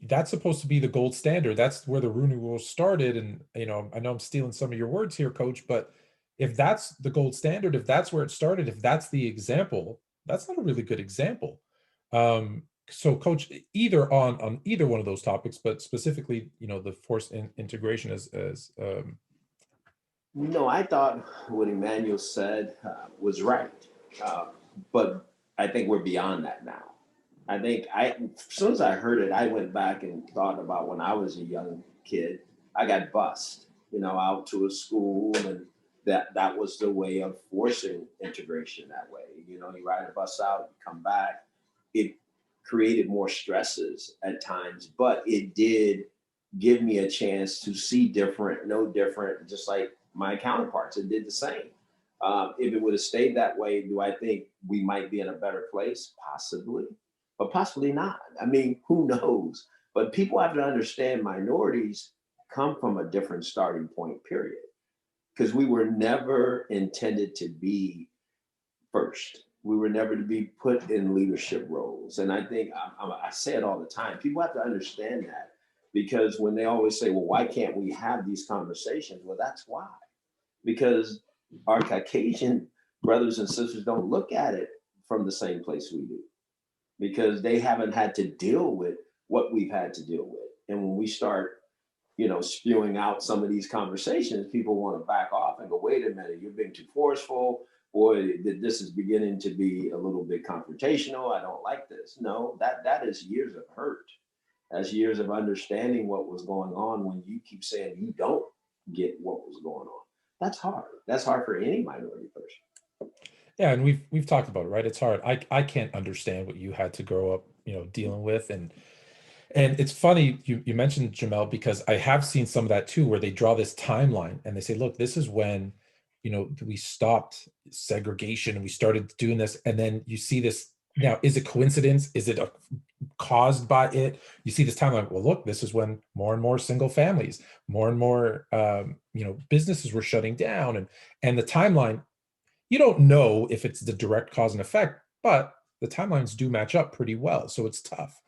that's supposed to be the gold standard. That's where the Rooney Rule started. And, I know I'm stealing some of your words here, Coach, but if that's the gold standard, if that's where it started, if that's the example, that's not a really good example. So Coach, either on either one of those topics, but specifically, the forced integration as No, I thought what Emmanuel said was right. But I think we're beyond that now. I think as soon as I heard it, I went back and thought about when I was a young kid, I got bused, out to a school, and that was the way of forcing integration that way. You ride a bus out, you come back. It created more stresses at times, but it did give me a chance to see different, know different, just like my counterparts. It did the same. If it would have stayed that way, do I think we might be in a better place? Possibly, but possibly not. I mean, who knows? But people have to understand minorities come from a different starting point, period. Because we were never intended to be first. We were never to be put in leadership roles. And I think I say it all the time. People have to understand that, because when they always say, well, why can't we have these conversations? Well, that's why. Because our Caucasian brothers and sisters don't look at it from the same place we do, because they haven't had to deal with what we've had to deal with. And when we start, spewing out some of these conversations, people want to back off and go, wait a minute, you're being too forceful. Boy, this is beginning to be a little bit confrontational. I don't like this. No, that is years of hurt. That's years of understanding what was going on when you keep saying you don't get what was going on. That's hard. That's hard for any minority person. Yeah, and we've talked about it, right? It's hard. I can't understand what you had to grow up, dealing with. And it's funny you mentioned, Jemele, because I have seen some of that too, where they draw this timeline and they say, look, this is when, we stopped segregation and we started doing this. And then you see this. Now, is it coincidence? Is it caused by it? You see this timeline. Well, look, this is when more and more single families, more and more, businesses were shutting down, and the timeline. You don't know if it's the direct cause and effect, but the timelines do match up pretty well. So it's tough.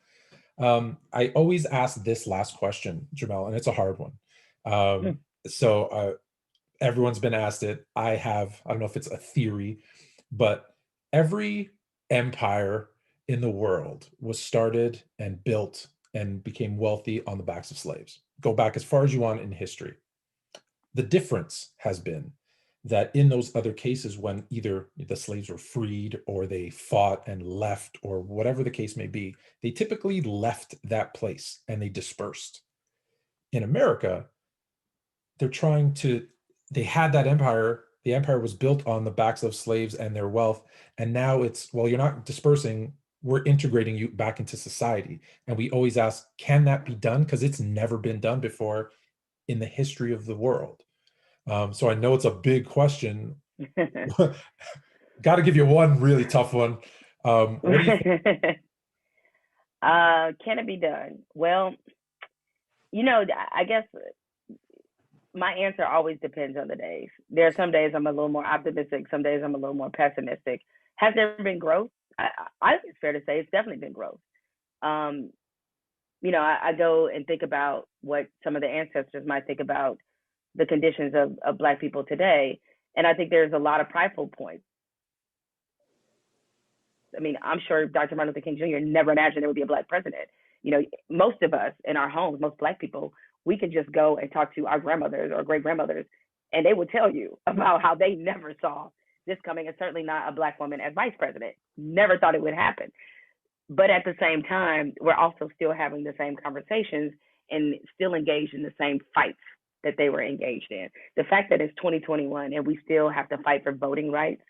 I always ask this last question, Jemele, and it's a hard one. So everyone's been asked it. I don't know if it's a theory, but every empire in the world was started and built and became wealthy on the backs of slaves. Go back as far as you want in history. The difference has been that in those other cases, when either the slaves were freed or they fought and left or whatever the case may be, they typically left that place and they dispersed. In America, they had that empire. The empire was built on the backs of slaves and their wealth. And now it's, well, you're not dispersing, we're integrating you back into society. And we always ask, can that be done? Because it's never been done before in the history of the world. So I know it's a big question. Got to give you one really tough one. What do you think? Can it be done? Well, I guess my answer always depends on the days. There are some days I'm a little more optimistic. Some days I'm a little more pessimistic. Has there been growth? I think it's fair to say it's definitely been growth. I go and think about what some of the ancestors might think about the conditions of Black people today. And I think there's a lot of prideful points. I mean, I'm sure Dr. Martin Luther King Jr. never imagined there would be a Black president. Most of us in our homes, most Black people, we could just go and talk to our grandmothers or great grandmothers, and they would tell you about how they never saw this coming, and certainly not a Black woman as vice president. Never thought it would happen. But at the same time, we're also still having the same conversations and still engaged in the same fights that they were engaged in. The fact that it's 2021 and we still have to fight for voting rights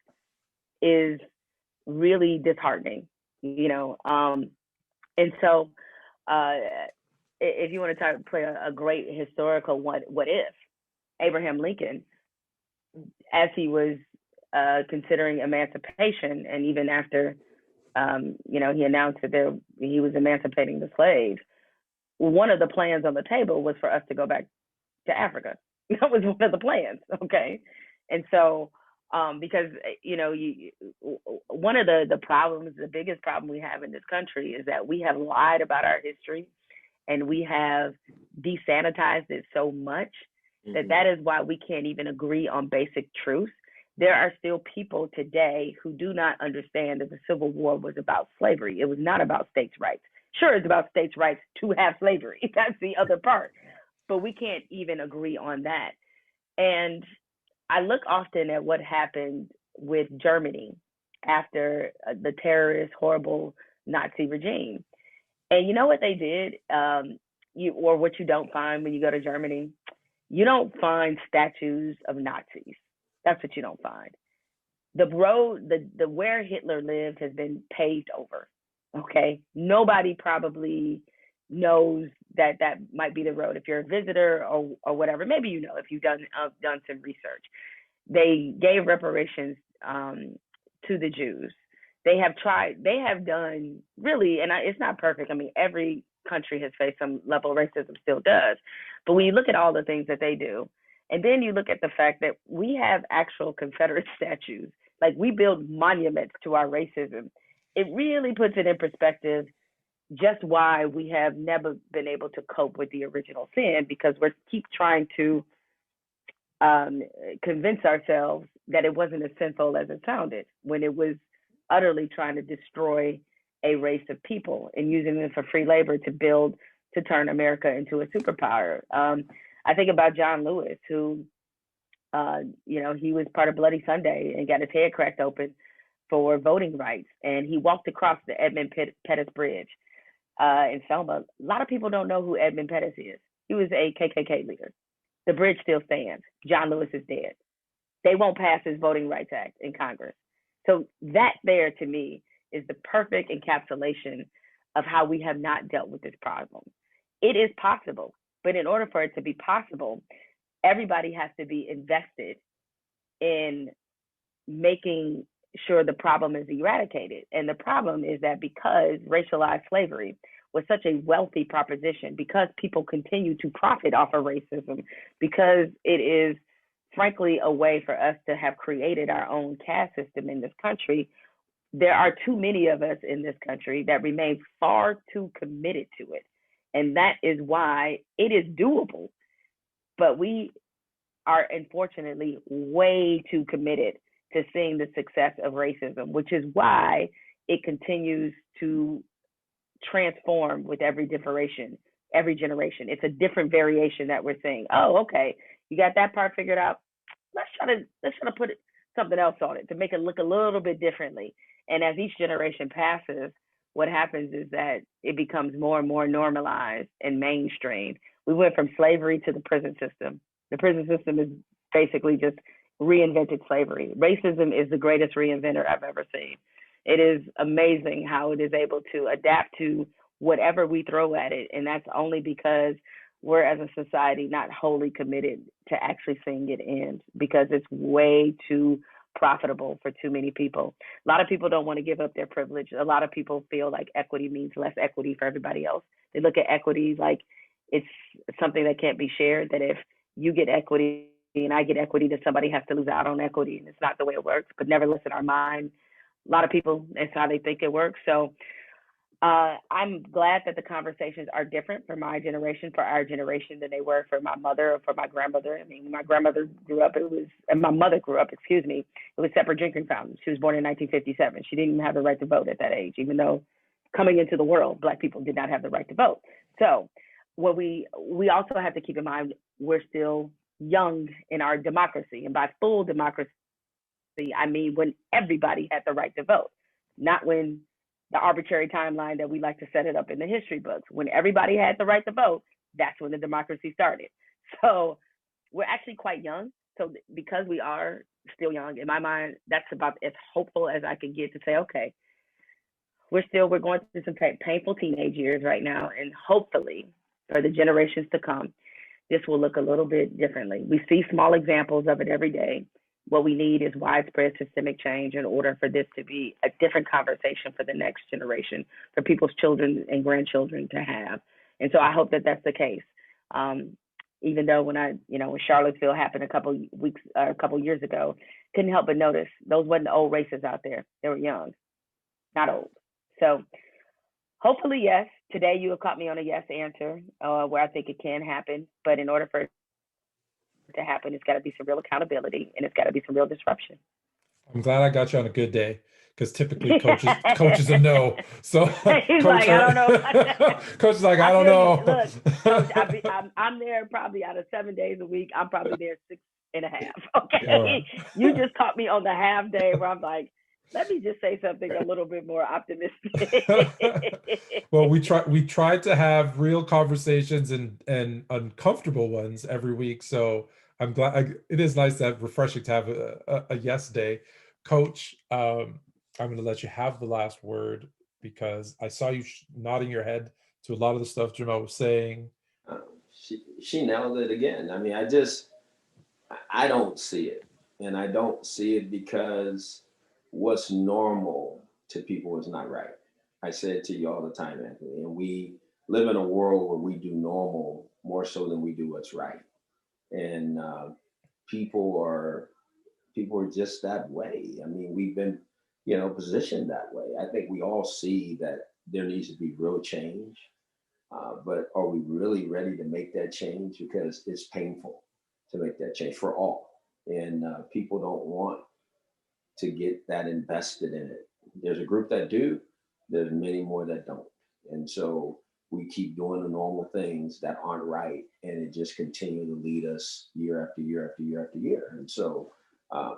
is really disheartening, and so if you want to play a great historical what if, Abraham Lincoln, as he was considering emancipation, and even after he announced that he was emancipating the slaves, one of the plans on the table was for us to go back to Africa. That was one of the plans, okay? And so, because, one of the problems, the biggest problem we have in this country is that we have lied about our history and we have desanitized it so much that is why we can't even agree on basic truths. There are still people today who do not understand that the Civil War was about slavery. It was not about states' rights. Sure, it's about states' rights to have slavery. That's the other part. But we can't even agree on that. And I look often at what happened with Germany after the terrorist, horrible Nazi regime. And you know what they did? or what you don't find when you go to Germany, you don't find statues of Nazis. That's what you don't find. The road, the where Hitler lived has been paved over. Okay, nobody probably knows that that might be the road. If you're a visitor or whatever, maybe you know if you've done some research. They gave reparations to the Jews. They have done really, and it's not perfect. I mean, every country has faced some level of racism, still does. But when you look at all the things that they do, and then you look at the fact that we have actual Confederate statues, like we build monuments to our racism, it really puts it in perspective just why we have never been able to cope with the original sin, because we keep trying to convince ourselves that it wasn't as sinful as it sounded, when it was utterly trying to destroy a race of people and using them for free labor to turn America into a superpower. I think about John Lewis, who, he was part of Bloody Sunday and got his head cracked open for voting rights. And he walked across the Edmund Pettus Bridge in Selma. A lot of people don't know who Edmund Pettus is. He was a KKK leader. The bridge still stands. John Lewis is dead. They won't pass his Voting Rights Act in Congress. So that there, to me, is the perfect encapsulation of how we have not dealt with this problem. It is possible, but in order for it to be possible, everybody has to be invested in making sure the problem is eradicated. And the problem is that because racialized slavery was such a wealthy proposition, because people continue to profit off of racism, because it is frankly a way for us to have created our own caste system in this country, there are too many of us in this country that remain far too committed to it. And that is why it is doable, but we are unfortunately way too committed to seeing the success of racism, which is why it continues to transform with every generation. It's a different variation that we're seeing. Oh, okay, you got that part figured out. Let's try to put something else on it to make it look a little bit differently. And as each generation passes, what happens is that it becomes more and more normalized and mainstream. We went from slavery to the prison system. The prison system is basically just reinvented slavery. Racism is the greatest reinventor I've ever seen. It is amazing how it is able to adapt to whatever we throw at it. And that's only because we're, as a society, not wholly committed to actually seeing it end, because it's way too profitable for too many people. A lot of people don't want to give up their privilege. A lot of people feel like equity means less equity for everybody else. They look at equity like it's something that can't be shared, that if you get equity and I get equity, that somebody has to lose out on equity. And it's not the way it works. But nevertheless, in our mind, a lot of people, that's how they think it works. So I'm glad that the conversations are different for my generation, for our generation, than they were for my mother or for my grandmother. I mean, when my grandmother grew up, and my mother grew up, it was separate drinking fountains. She was born in 1957. She didn't even have the right to vote at that age, even though coming into the world, Black people did not have the right to vote. So what we also have to keep in mind, we're still young in our democracy. And by full democracy, I mean when everybody had the right to vote, not when the arbitrary timeline that we like to set it up in the history books. When everybody had the right to vote, that's when the democracy started. So we're actually quite young. So because we are still young, in my mind, that's about as hopeful as I could get to say, okay, we're going through some painful teenage years right now. And hopefully for the generations to come, this will look a little bit differently. We see small examples of it every day. What we need is widespread systemic change in order for this to be a different conversation for the next generation, for people's children and grandchildren to have. And so I hope that that's the case. Even though when Charlottesville happened a couple years ago, couldn't help but notice those wasn't old racists out there. They were young, not old. So hopefully, yes. Today you have caught me on a yes answer where I think it can happen. But in order for it to happen, it's got to be some real accountability and it's got to be some real disruption. I'm glad I got you on a good day, because typically coaches are no. So he's like, I don't know. Coach is like, I don't know. Look, Coach, I'm there probably out of 7 days a week. I'm probably there 6.5. Okay, right. You just caught me on the half day where I'm like, Let me just say something a little bit more optimistic. Well, we tried to have real conversations and uncomfortable ones every week. So I'm glad it is nice to have refreshing to have a yes day. Coach, I'm going to let you have the last word because I saw you nodding your head to a lot of the stuff Jemele was saying. She nailed it again. I mean, I don't see it. And I don't see it because what's normal to people is not right. I say it to you all the time, Anthony. And we live in a world where we do normal more so than we do what's right. And people are just that way. I mean, we've been, positioned that way. I think we all see that there needs to be real change. But are we really ready to make that change? Because it's painful to make that change for all. And people don't want to get that invested in it. There's a group that do, there's many more that don't. And so we keep doing the normal things that aren't right, and it just continues to lead us year after year after year after year. And so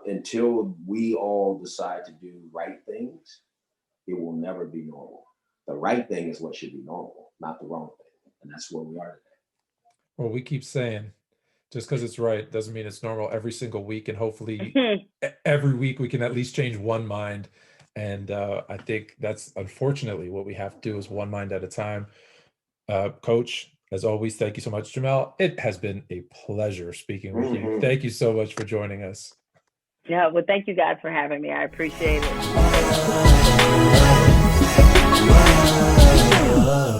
until we all decide to do right things, it will never be normal. The right thing is what should be normal, not the wrong thing. And that's where we are today. Well, we keep saying just because it's right doesn't mean it's normal every single week. And hopefully every week we can at least change one mind. And I think that's unfortunately what we have to do is one mind at a time. Coach, as always, thank you so much, Jemele. It has been a pleasure speaking with you. Thank you so much for joining us. Yeah, well, thank you guys for having me. I appreciate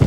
it.